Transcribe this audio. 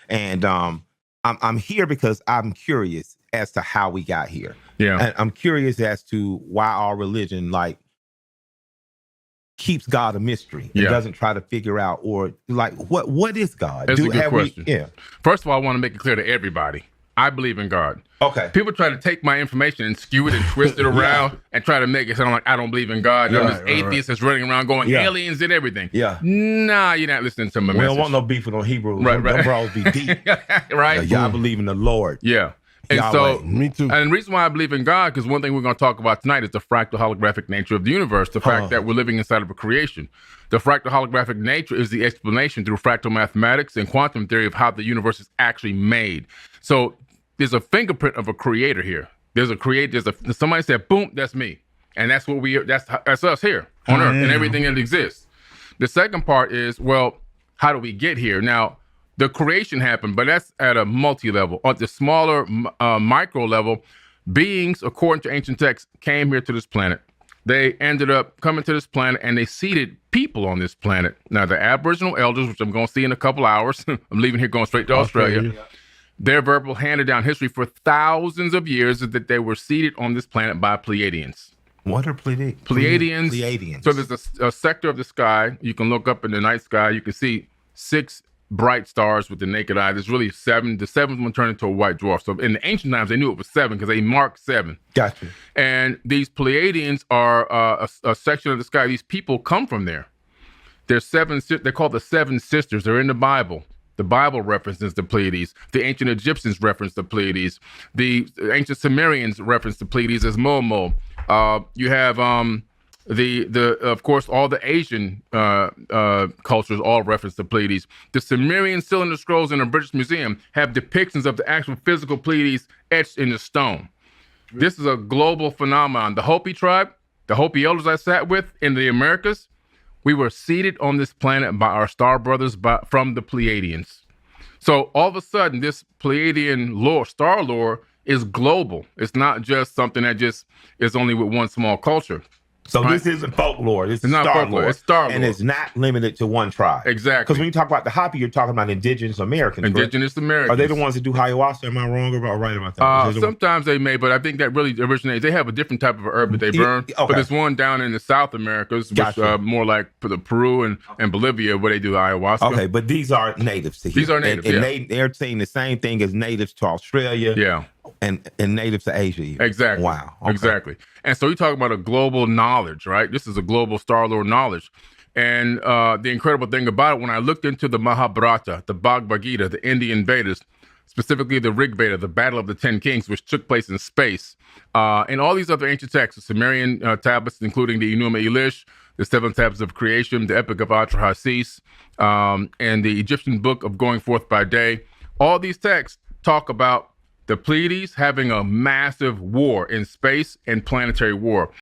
And I'm here because I'm curious as to how we got here. Yeah. And I'm curious as to why our religion keeps God a mystery and doesn't try to figure out, or what is God? That's a good question. Yeah. First of all, I want to make it clear to everybody, I believe in God. Okay. People try to take my information and skew it and twist it around and try to make it sound like I don't believe in God. I'm this atheist that's running around going aliens and everything. Yeah. Nah, you're not listening to my message. We don't want no beef with no Hebrews. Right. Them bros be deep. Right. Y'all believe in the Lord. Yeah. And Yahweh. so, me too. And the reason why I believe in God, because one thing we're going to talk about tonight is the fractal holographic nature of the universe, the fact that we're living inside of a creation. The fractal holographic nature is the explanation through fractal mathematics and quantum theory of how the universe is actually made. So there's a fingerprint of a creator here. Somebody said, boom, that's me. And that's what that's us here on Earth and everything that exists. The second part is, well, how do we get here? Now, the creation happened, but that's at a multi-level. On the smaller micro level, beings, according to ancient texts, came here to this planet. They ended up coming to this planet and they seeded people on this planet. Now, the Aboriginal elders, which I'm going to see in a couple hours, I'm leaving here going straight to Australia. Their verbal handed down history for thousands of years is that they were seeded on this planet by Pleiadians. What are Pleiadians? Pleiadians. So there's a sector of the sky. You can look up in the night sky. You can see 6 bright stars with the naked eye. There's really 7. The 7th one turned into a white dwarf. So in the ancient times, they knew it was 7 because they marked 7. Gotcha. And these Pleiadians are a section of the sky. These people come from there. They're called the 7 sisters. They're in the Bible. The Bible references the Pleiades. The ancient Egyptians reference the Pleiades. The ancient Sumerians reference the Pleiades as Momo. You have of course, all the Asian cultures all reference the Pleiades. The Sumerian cylinder scrolls in the British Museum have depictions of the actual physical Pleiades etched in the stone. This is a global phenomenon. The Hopi tribe, the Hopi elders I sat with in the Americas, we were seeded on this planet by our star brothers from the Pleiadians. So all of a sudden, this Pleiadian lore, star lore, is global. It's not just something that just is only with one small culture. So this isn't folklore. This is not star folklore. lore. It's star lore. And it's not limited to one tribe. Exactly. Because when you talk about the Hopi, you're talking about indigenous Americans. Indigenous Americans. Are they the ones that do ayahuasca? Am I wrong or right about that? Sometimes they may, but I think that really originates. They have a different type of herb that they burn. Okay. But there's one down in the South Americas, which more like the Peru and Bolivia, where they do ayahuasca. Okay, but these are natives to here. These are natives, and they're saying the same thing as natives to Australia. Yeah. And natives to Asia. Even. Exactly. Wow. Okay. Exactly. And so you talk about a global knowledge, right? This is a global star lore knowledge. And the incredible thing about it, when I looked into the Mahabharata, the Bhagavad Gita, the Indian Vedas, specifically the Rig Veda, the Battle of the 10 Kings, which took place in space, and all these other ancient texts, the Sumerian tablets, including the Enuma Elish, the 7 tablets of creation, the Epic of Atrahasis, and the Egyptian book of Going Forth by Day, all these texts talk about the Pleiades having a massive war in space and planetary war.